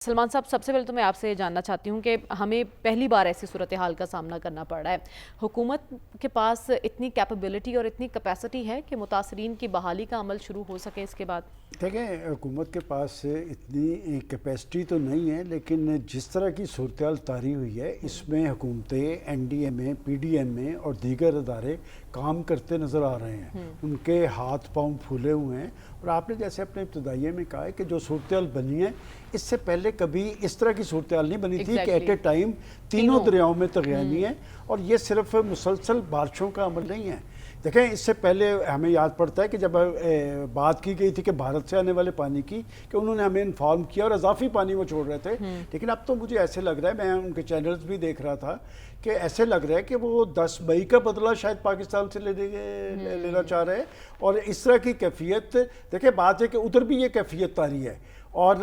سلمان صاحب، سب سے پہلے تو میں آپ سے جاننا چاہتی ہوں کہ ہمیں پہلی بار ایسی صورتحال کا سامنا کرنا پڑ رہا ہے. حکومت کے پاس اتنی کیپیبلٹی اور اتنی کیپیسٹی ہے کہ متاثرین کی بحالی کا عمل شروع ہو سکے اس کے بعد؟ دیکھیں، حکومت کے پاس اتنی کیپیسٹی تو نہیں ہے، لیکن جس طرح کی صورتحال طاری ہوئی ہے اس میں حکومتیں این ڈی اے میں، پی ڈی ایم میں اور دیگر ادارے کام کرتے نظر آ رہے ہیں. ان کے ہاتھ پاؤں پھولے ہوئے ہیں. اور آپ نے جیسے اپنے ابتدائیے میں کہا ہے کہ جو صورتحال بنی ہے اس سے پہلے کبھی اس طرح کی صورتحال نہیں بنی تھی کہ ایٹ اے ٹائم تینوں دریاؤں میں تغیانی ہے. اور یہ صرف مسلسل بارشوں کا عمل نہیں ہے. دیکھیں، اس سے پہلے ہمیں یاد پڑتا ہے کہ جب بات کی گئی تھی کہ بھارت سے آنے والے پانی کی، کہ انہوں نے ہمیں انفارم کیا اور اضافی پانی وہ چھوڑ رہے تھے. لیکن اب تو مجھے ایسے لگ رہا ہے، میں ان کے چینلز بھی دیکھ رہا تھا کہ ایسے لگ رہا ہے کہ وہ 10 مئی کا بدلہ شاید پاکستان سے لینا چاہ رہے ہیں. اور اس طرح کی کیفیت، دیکھیں بات ہے کہ ادھر بھی یہ کیفیت طاری ہے. اور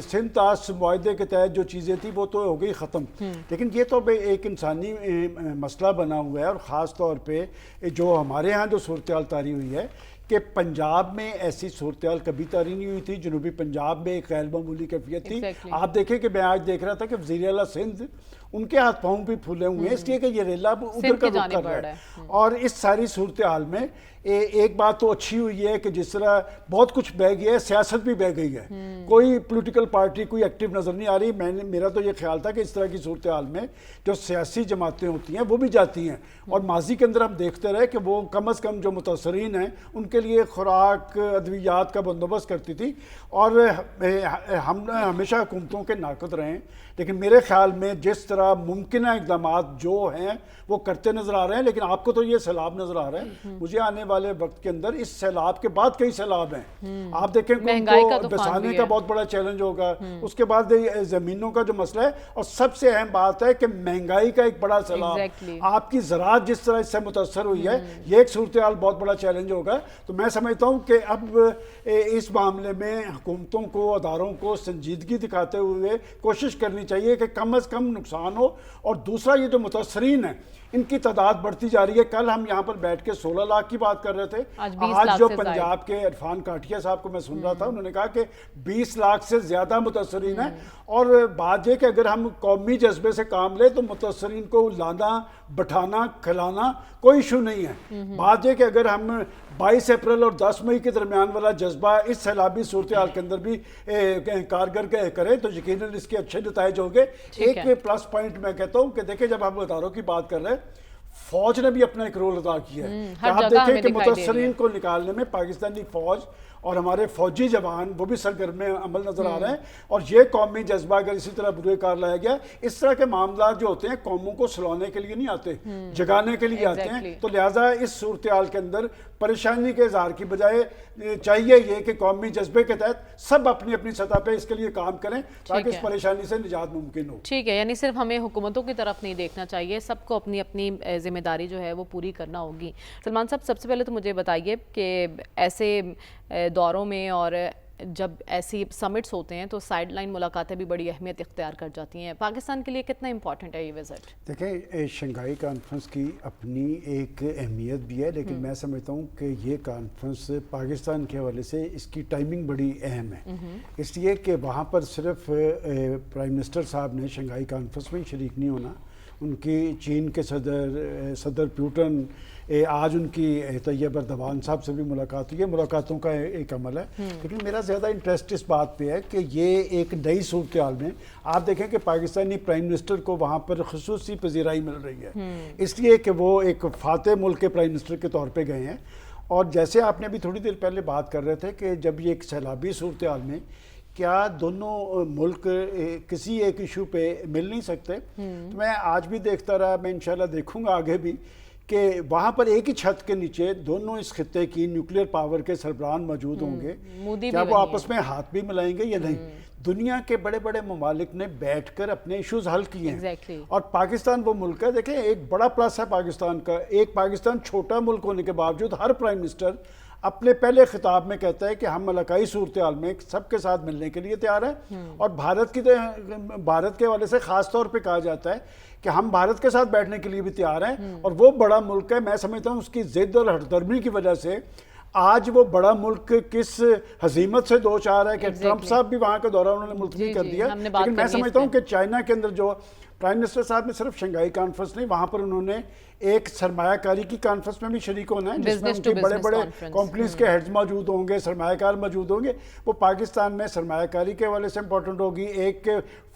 سندھ طاس معاہدے کے تحت جو چیزیں تھیں وہ تو ہو گئی ختم. لیکن یہ تو ایک انسانی مسئلہ بنا ہوا ہے. اور خاص طور پہ جو ہمارے ہاں جو صورتحال طاری ہوئی ہے کہ پنجاب میں ایسی صورتحال کبھی طاری نہیں ہوئی تھی. جنوبی پنجاب میں ایک غیر معمولی کیفیت تھی. آپ دیکھیں کہ میں آج دیکھ رہا تھا کہ وزیر اعلیٰ سندھ، ان کے ہاتھ پاؤں بھی پھولے ہوئے ہیں اس لیے کہ یہ ریلا ادھر کا رخ کر رہا ہے. اور اس ساری صورتحال میں ایک بات تو اچھی ہوئی ہے کہ جس طرح بہت کچھ بہہ گیا ہے، سیاست بھی بہہ گئی ہے. کوئی پولیٹیکل پارٹی کوئی ایکٹیو نظر نہیں آ رہی. میرا تو یہ خیال تھا کہ اس طرح کی صورتحال میں جو سیاسی جماعتیں ہوتی ہیں وہ بھی جاتی ہیں. اور ماضی کے اندر ہم دیکھتے رہے کہ وہ کم از کم جو متاثرین ہیں ان کے لیے خوراک، ادویات کا بندوبست کرتی تھی. اور ہم ہمیشہ حکومتوں کے ناقد رہے ہیں. لیکن میرے خیال میں جس طرح ممکنہ اقدامات جو ہیں وہ کرتے نظر آ رہے ہیں. لیکن آپ کو تو یہ سیلاب نظر آ رہا ہے. مجھے آنے والے وقت کے اندر اس سیلاب کے بعد کئی سیلاب ہیں. آپ دیکھیں کہ بسانے کا بہت بڑا چیلنج ہوگا. اس کے بعد زمینوں کا جو مسئلہ ہے، اور سب سے اہم بات ہے کہ مہنگائی کا ایک بڑا سیلاب. آپ کی زراعت جس طرح اس سے متاثر ہوئی ہے، یہ ایک صورتحال بہت بڑا چیلنج ہوگا. تو میں سمجھتا ہوں کہ اب اس معاملے میں حکومتوں کو، اداروں کو سنجیدگی دکھاتے ہوئے کوشش کرنی چاہیے کہ کم از کم نقصان ہو. اور دوسرا، یہ جو متاثرین ہیں ان کی تعداد بڑھتی جا رہی ہے. کل ہم یہاں پر بیٹھ کے 16 لاکھ کی بات کر رہے تھے. آج جو پنجاب کے عرفان کاٹیا صاحب کو میں سن رہا تھا، انہوں نے کہا کہ 20 لاکھ سے زیادہ متاثرین ہیں. اور بات یہ کہ اگر ہم قومی جذبے سے کام لیں تو متاثرین کو لانا، بٹھانا، کھلانا کوئی ایشو نہیں ہے. بات یہ کہ اگر ہم 22 اپریل اور 10 مئی کے درمیان والا جذبہ اس سیلابی صورتحال کے اندر بھی کارگر کریں تو یقیناً اس کے اچھے نتائج ہوں گے. ایک پلس پوائنٹ میں کہتا ہوں کہ دیکھیں، جب ہم اداروں کی بات کر رہے ہیں، فوج نے بھی اپنا ایک رول ادا کیا ہے. آپ دیکھیں کہ متاثرین کو نکالنے میں پاکستانی فوج اور ہمارے فوجی جوان وہ بھی سرگرم عمل نظر آ رہے ہیں. اور یہ قومی جذبہ اگر اسی طرح بروئے کار لایا گیا، اس طرح کے معاملات جو ہوتے ہیں قوموں کو سلانے کے لیے نہیں آتے، جگانے کے لیے آتے ہیں. تو لہٰذا اس صورتحال کے اندر پریشانی کے اظہار کی بجائے چاہیے یہ کہ قومی جذبے کے تحت سب اپنی اپنی سطح پہ اس کے لیے کام کریں تاکہ اس پریشانی سے نجات ممکن ہو. ٹھیک ہے، یعنی صرف ہمیں حکومتوں کی طرف نہیں دیکھنا چاہیے، سب کو اپنی اپنی ذمہ داری جو ہے وہ پوری کرنا ہوگی. سلمان صاحب، سب سے پہلے تو مجھے بتائیے کہ ایسے دوروں میں اور جب ایسی سمٹس ہوتے ہیں تو سائیڈ لائن ملاقاتیں بھی بڑی اہمیت اختیار کر جاتی ہیں. پاکستان کے لیے کتنا امپورٹنٹ ہے یہ وزٹ؟ دیکھیں، شنگھائی کانفرنس کی اپنی ایک اہمیت بھی ہے، لیکن میں سمجھتا ہوں کہ یہ کانفرنس پاکستان کے حوالے سے اس کی ٹائمنگ بڑی اہم ہے. اس لیے کہ وہاں پر صرف پرائم منسٹر صاحب نے شنگھائی کانفرنس میں شریک نہیں ہونا. ان کی چین کے صدر پیوٹن، آج ان کی طیب اردوان صاحب سے بھی ملاقات ہوئی ہے. ملاقاتوں کا ایک عمل ہے. لیکن میرا زیادہ انٹرسٹ اس بات پہ ہے کہ یہ ایک نئی صورتحال میں آپ دیکھیں کہ پاکستانی پرائم منسٹر کو وہاں پر خصوصی پذیرائی مل رہی ہے، اس لیے کہ وہ ایک فاتح ملک کے پرائم منسٹر کے طور پہ گئے ہیں. اور جیسے آپ نے بھی تھوڑی دیر پہلے بات کر رہے تھے کہ جب یہ ایک سیلابی صورتحال میں کیا دونوں ملک کسی ایک ایشو پہ مل نہیں سکتے، تو میں آج بھی دیکھتا رہا، میں انشاءاللہ دیکھوں گا آگے بھی، کہ وہاں پر ایک ہی چھت کے نیچے دونوں اس خطے کی نیوکلیئر پاور کے سربراہان موجود ہوں گے. کیا وہ آپس میں ہاتھ بھی ملائیں گے یا نہیں؟ دنیا کے بڑے بڑے ممالک نے بیٹھ کر اپنے ایشوز حل کیے ہیں. اور پاکستان وہ ملک ہے، دیکھیں ایک بڑا پلس ہے پاکستان کا، ایک پاکستان چھوٹا ملک ہونے کے باوجود ہر پرائم منسٹر اپنے پہلے خطاب میں کہتا ہے کہ ہم علاقائی صورتحال میں سب کے ساتھ ملنے کے لیے تیار ہیں. اور بھارت کے حوالے سے خاص طور پہ کہا جاتا ہے کہ ہم بھارت کے ساتھ بیٹھنے کے لیے بھی تیار ہیں. اور وہ بڑا ملک ہے، میں سمجھتا ہوں اس کی ضد اور ہٹ درمی کی وجہ سے آج وہ بڑا ملک کس ہزیمت سے دو چار ہے کہ ٹرمپ صاحب بھی وہاں کا دورہ انہوں نے ملتوی کر دیا. لیکن میں سمجھتا ہوں کہ چائنا کے اندر جو پرائم منسٹر صاحب نے صرف شنگھائی کانفرنس نہیں، وہاں پر انہوں نے ایک سرمایہ کاری کی کانفرنس میں بھی شریک ہونا ہے جس میں ان کے بڑے بڑے کمپنیز کے ہیڈز موجود ہوں گے، سرمایہ کار موجود ہوں گے. وہ پاکستان میں سرمایہ کاری کے حوالے سے امپورٹنٹ ہوگی. ایک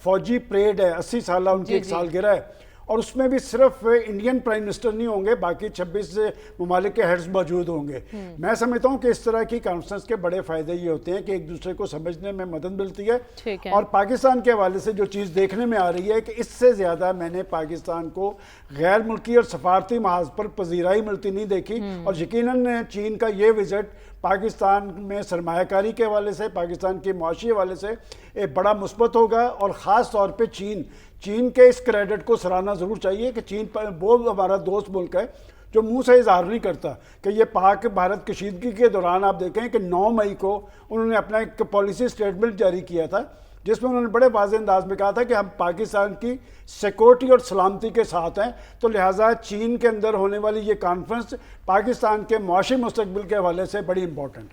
فوجی پریڈ ہے 80 سالہ ان کی ایک سالگرہ ہے، اور اس میں بھی صرف انڈین پرائم منسٹر نہیں ہوں گے، باقی 26 ممالک کے ہیڈز موجود ہوں گے. میں سمجھتا ہوں کہ اس طرح کی کانفرنس کے بڑے فائدے یہ ہوتے ہیں کہ ایک دوسرے کو سمجھنے میں مدد ملتی ہے. اور پاکستان کے حوالے سے جو چیز دیکھنے میں آ رہی ہے کہ اس سے زیادہ میں نے پاکستان کو غیر ملکی اور سفارتی محاذ پر پذیرائی ملتی نہیں دیکھی. اور یقیناً چین کا یہ وزٹ پاکستان میں سرمایہ کاری کے حوالے سے، پاکستان کے معاشی حوالے سے ایک بڑا مثبت ہوگا. اور خاص طور پہ چین کے اس کریڈٹ کو سراہنا ضرور چاہیے کہ چین وہ ہمارا دوست ملک ہے جو منہ سے اظہار نہیں کرتا کہ یہ پاک بھارت کشیدگی کے دوران آپ دیکھیں کہ 9 مئی کو انہوں نے اپنا ایک پالیسی سٹیٹمنٹ جاری کیا تھا جس میں انہوں نے بڑے واضح انداز میں کہا تھا کہ ہم پاکستان کی سیکورٹی اور سلامتی کے ساتھ ہیں. تو لہٰذا چین کے اندر ہونے والی یہ کانفرنس پاکستان کے معاشی مستقبل کے حوالے سے بڑی امپورٹنٹ ہے.